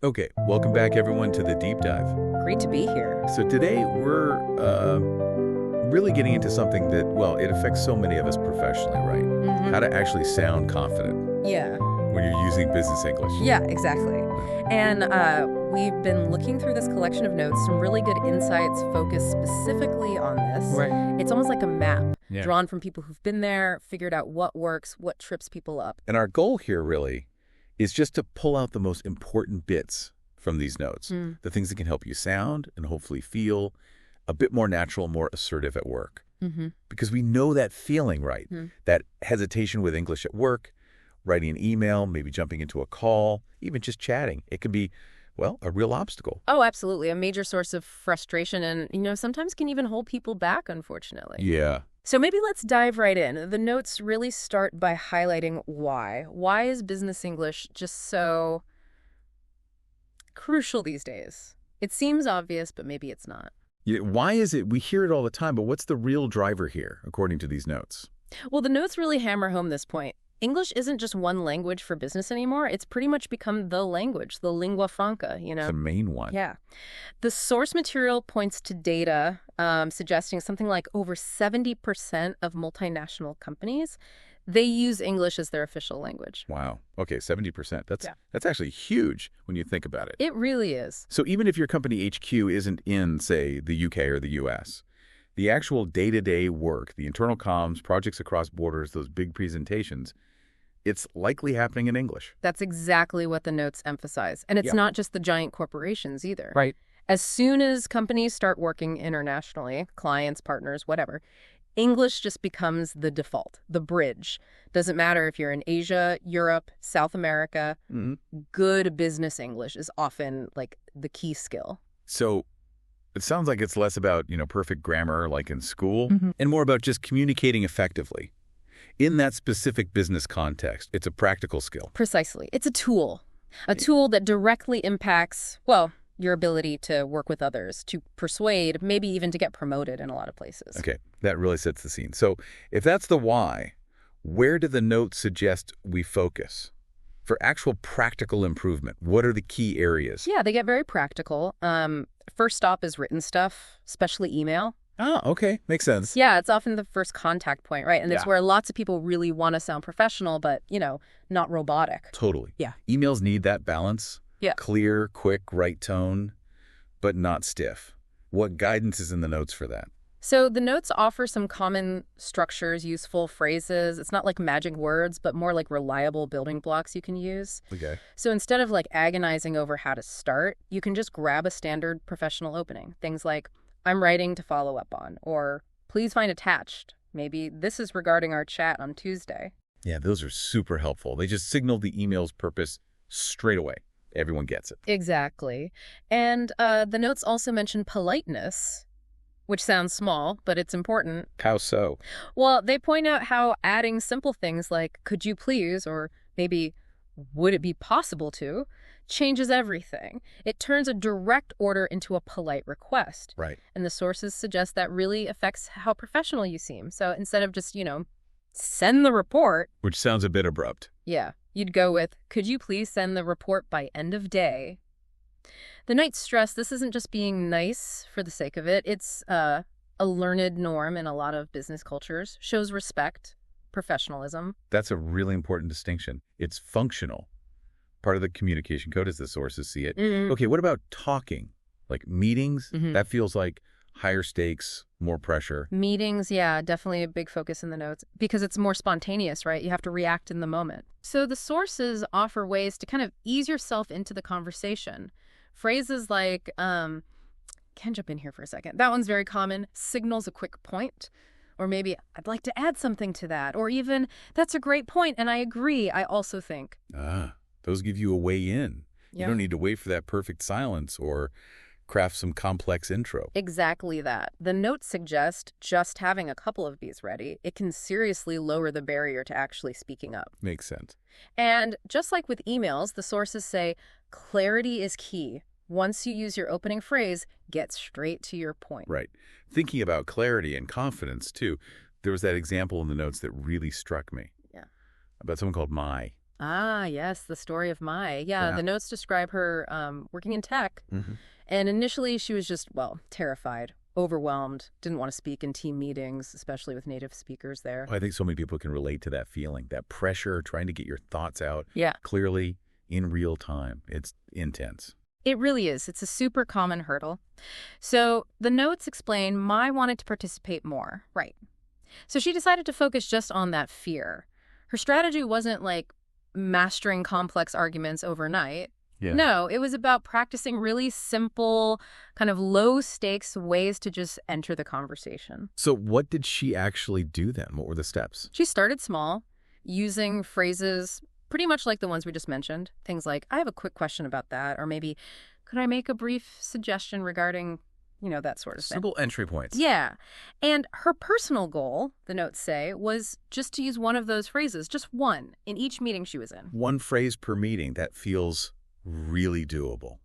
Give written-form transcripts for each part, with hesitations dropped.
Okay, welcome back everyone to the deep dive. Great to be here. So today we're really getting into something that, well, it affects so many of us professionally, right? How to actually sound confident Yeah. when you're using business English. Yeah, exactly. And we've been looking through this collection of notes, some really good insights focused specifically on this. Right. It's almost like a map Yeah. drawn from people who've been there, figured out what works, what trips people up. And our goal here really is just to pull out the most important bits from these notes, the things that can help you sound and hopefully feel a bit more natural, more assertive at work. Because we know that feeling, right? That hesitation with English at work, writing an email, maybe jumping into a call, even just chatting. It can be, well, a real obstacle. Oh, absolutely. A major source of frustration and, sometimes can even hold people back, unfortunately. Yeah. So maybe let's dive right in. The notes really start by highlighting why. Why is business English just so crucial these days? It seems obvious, but maybe it's not. Yeah, why is it? We hear it all the time, but what's the real driver here, according to these notes? Well, the notes really hammer home this point. English isn't just one language for business anymore. It's pretty much become the language, the lingua franca, The main one. Yeah. The source material points to data suggesting something like over 70% of multinational companies, they use English as their official language. Wow. Okay, 70%. Yeah. That's actually huge when you think about it. It really is. So even if your company HQ isn't in, say, the UK or the US, the actual day-to-day work, the internal comms, projects across borders, those big presentations, it's likely happening in English. That's exactly what the notes emphasize. And it's not just the giant corporations either. Right. As soon as companies start working internationally, clients, partners, whatever, English just becomes the default, the bridge. Doesn't matter if you're in Asia, Europe, South America, good business English is often like the key skill. So it sounds like it's less about, perfect grammar like in school and more about just communicating effectively. In that specific business context, it's a practical skill. Precisely. It's a tool that directly impacts, well, your ability to work with others, to persuade, maybe even to get promoted in a lot of places. Okay, that really sets the scene. So if that's the why, where do the notes suggest we focus? For actual practical improvement, what are the key areas? Yeah, they get very practical. First stop is written stuff, especially email. Oh, okay. Makes sense. Yeah, it's often the first contact point, right? And it's Yeah. where lots of people really want to sound professional, but, not robotic. Totally. Yeah. Emails need that balance. Yeah. Clear, quick, right tone, but not stiff. What guidance is in the notes for that? So the notes offer some common structures, useful phrases. It's not like magic words, but more like reliable building blocks you can use. Okay. So instead of like agonizing over how to start, you can just grab a standard professional opening. Things like, I'm writing to follow up on, or please find attached. Maybe this is regarding our chat on Tuesday. Yeah, those are super helpful. They just signal the email's purpose straight away. Everyone gets it. Exactly. And the notes also mention politeness, which sounds small, but it's important. How so? Well, they point out how adding simple things like, could you please, or maybe, would it be possible to, changes everything. It turns a direct order into a polite request. Right. And the sources suggest that really affects how professional you seem. So instead of just, send the report. Which sounds a bit abrupt. Yeah. You'd go with, could you please send the report by end of day? The notes stress this isn't just being nice for the sake of it. It's a learned norm in a lot of business cultures. Shows respect, professionalism. That's a really important distinction. It's functional. Part of the communication code as the sources see it. Okay, what about talking? Like meetings? That feels like higher stakes, more pressure. Meetings, yeah, definitely a big focus in the notes because it's more spontaneous, right? You have to react in the moment. So the sources offer ways to kind of ease yourself into the conversation. Phrases like, can jump in here for a second. That one's very common. Signals a quick point. Or maybe, I'd like to add something to that. Or even, that's a great point, and I agree, I also think. Those give you a way in. Yeah. You don't need to wait for that perfect silence or craft some complex intro. Exactly that. The notes suggest just having a couple of these ready, it can seriously lower the barrier to actually speaking up. Makes sense. And just like with emails, the sources say clarity is key. Once you use your opening phrase, get straight to your point. Right. Thinking about clarity and confidence, too, there was that example in the notes that really struck me. Yeah. About someone called Mai. Ah, yes, the story of Mai. Yeah, Yeah. the notes describe her working in tech. And initially she was just, well, terrified, overwhelmed, didn't want to speak in team meetings, especially with native speakers there. I think so many people can relate to that feeling, that pressure, trying to get your thoughts out Yeah. clearly in real time. It's intense. It really is. It's a super common hurdle. So the notes explain Mai wanted to participate more. Right. So she decided to focus just on that fear. Her strategy wasn't like mastering complex arguments overnight. Yeah. No, it was about practicing really simple, kind of low-stakes ways to just enter the conversation. So what did she actually do then? What were the steps? She started small, using phrases pretty much like the ones we just mentioned. Things like, I have a quick question about that, or maybe, could I make a brief suggestion regarding, that sort of thing. Simple entry points. Yeah. And her personal goal, the notes say, was just to use one of those phrases, just one, in each meeting she was in. One phrase per meeting. That feels really doable.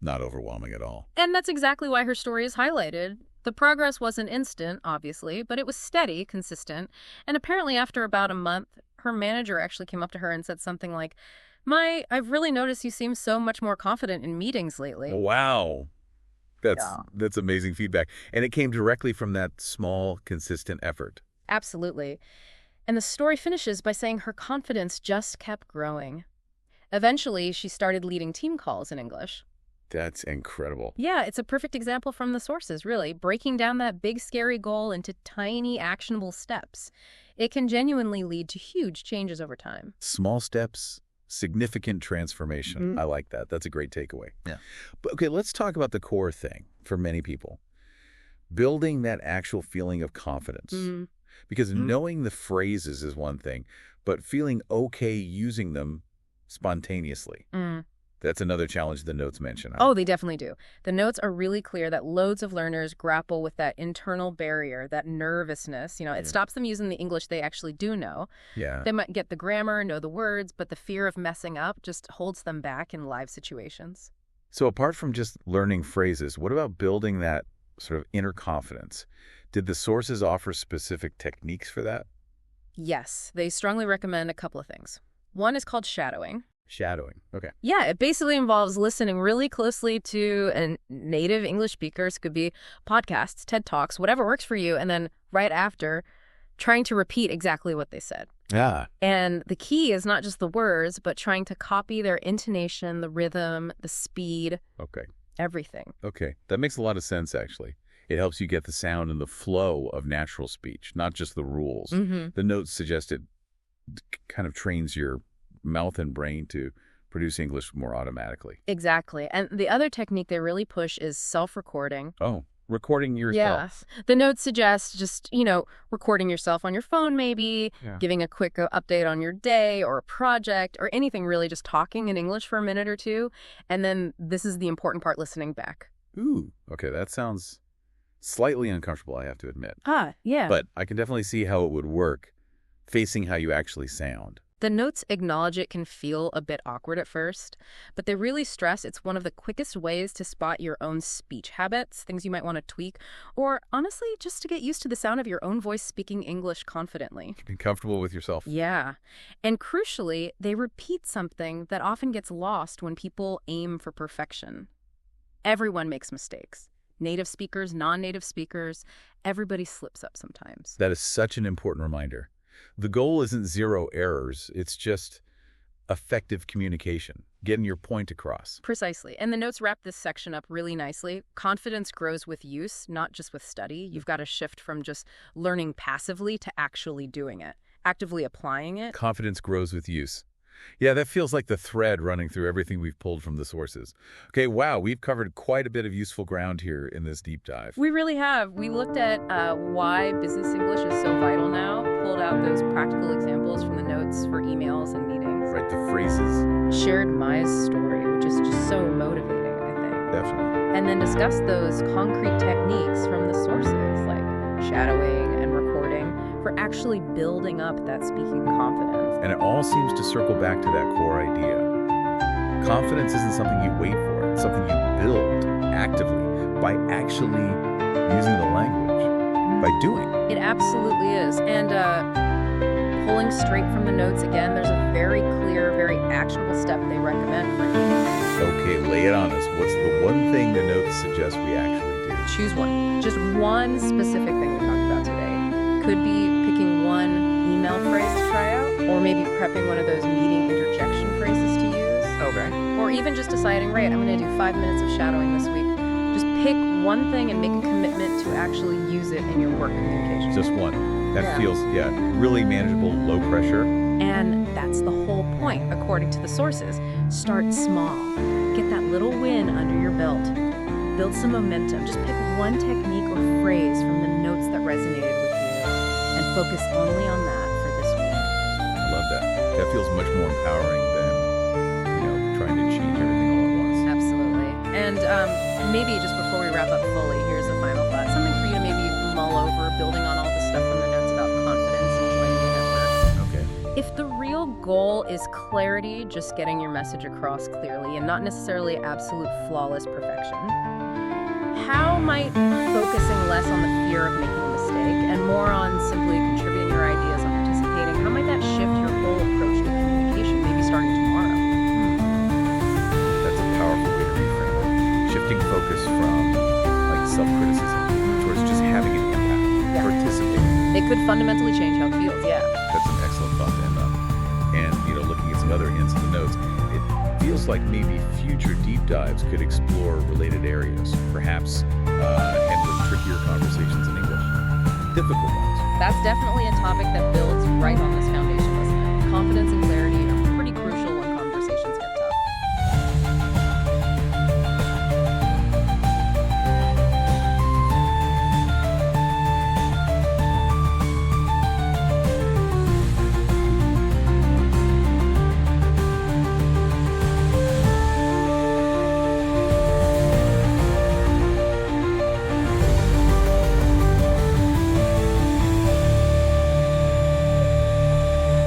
Not overwhelming at all. And that's exactly why her story is highlighted. The progress wasn't instant, obviously, but it was steady, consistent. And apparently after about a month, her manager actually came up to her and said something like, Mai, I've really noticed you seem so much more confident in meetings lately. Wow. That's amazing feedback. And it came directly from that small, consistent effort. Absolutely. And the story finishes by saying her confidence just kept growing. Eventually, she started leading team calls in English. That's incredible. Yeah, it's a perfect example from the sources, really, breaking down that big, scary goal into tiny, actionable steps. It can genuinely lead to huge changes over time. Small steps, significant transformation. I like that. That's a great takeaway. Yeah. But okay, let's talk about the core thing for many people. Building that actual feeling of confidence. Because knowing the phrases is one thing, but feeling okay using them spontaneously. That's another challenge the notes mention. Oh, they definitely do. The notes are really clear that loads of learners grapple with that internal barrier, that nervousness. It stops them using the English they actually do know. Yeah. They might get the grammar, know the words, but the fear of messing up just holds them back in live situations. So apart from just learning phrases, what about building that sort of inner confidence? Did the sources offer specific techniques for that? Yes, they strongly recommend a couple of things. One is called shadowing. Shadowing. Okay. Yeah, it basically involves listening really closely to a native English speakers, could be podcasts, TED Talks, whatever works for you, and then right after, trying to repeat exactly what they said. Yeah. And the key is not just the words, but trying to copy their intonation, the rhythm, the speed, Okay. everything. Okay. That makes a lot of sense, actually. It helps you get the sound and the flow of natural speech, not just the rules. The notes suggest it kind of trains your mouth and brain to produce English more automatically. Exactly. And the other technique they really push is self-recording. Oh, recording yourself. Yeah. The notes suggest just, recording yourself on your phone maybe, giving a quick update on your day or a project or anything really, just talking in English for a minute or two. And then this is the important part, listening back. Ooh. Okay, that sounds slightly uncomfortable, I have to admit. Yeah. But I can definitely see how it would work facing how you actually sound. The notes acknowledge it can feel a bit awkward at first, but they really stress it's one of the quickest ways to spot your own speech habits, things you might want to tweak, or honestly, just to get used to the sound of your own voice speaking English confidently. Be comfortable with yourself. Yeah. And crucially, they repeat something that often gets lost when people aim for perfection. Everyone makes mistakes. Native speakers, non-native speakers, everybody slips up sometimes. That is such an important reminder. The goal isn't zero errors. It's just effective communication, getting your point across. Precisely. And the notes wrap this section up really nicely. Confidence grows with use, not just with study. You've got to shift from just learning passively to actually doing it, actively applying it. Confidence grows with use. Yeah, that feels like the thread running through everything we've pulled from the sources. Okay, wow, we've covered quite a bit of useful ground here in this deep dive. We really have. We looked at why business English is so vital now, pulled out those practical examples from the notes for emails and meetings. Right, the phrases. Shared Mai's story, which is just so motivating, I think. Definitely. And then discussed those concrete techniques from the sources, like shadowing and recording, for actually building up that speaking confidence. And it all seems to circle back to that core idea. Confidence isn't something you wait for. It's something you build actively by actually using the language, by doing. It absolutely is. And Pulling straight from the notes, again, there's a very clear, very actionable step they recommend for you. Okay, lay it on us. What's the one thing the notes suggest we actually do? Choose one. Just one specific thing we talked about today. Could be picking one email phrase to try out, or maybe prepping one of those meeting interjection phrases to use. Okay. Or even just deciding, right, I'm going to do 5 minutes of shadowing this week. Just pick one thing and make a commitment to actually use it in your work communication. Just one. That Yeah. feels, really manageable, low pressure. And that's the whole point, according to the sources. Start small. Get that little win under your belt. Build some momentum. Just pick one technique or phrase from the notes that resonated with you and focus only on that for this week. I love that. That feels much more empowering than, trying to change everything all at once. Absolutely. And maybe just before we wrap up fully, here's the final thought. Something for you to maybe mull over, building on all the stuff from the notes about confidence and joining your network. Okay. If the real goal is clarity, just getting your message across clearly and not necessarily absolute flawless perfection, how might focusing less on the fear of making a mistake and more on simply contributing your ideas and participating, how might that shift your whole approach to communication, maybe starting tomorrow? That's a powerful way to reframe it. Shifting focus from self-criticism towards just having an impact, participating. It could fundamentally change how it feels, yeah. That's an excellent thought to end on. And, looking at some other hints in the notes, it feels like maybe future deep dives could explore related areas, perhaps handling trickier conversations in English, difficult ones. That's definitely a topic that builds right on this foundation, doesn't it? Confidence and clarity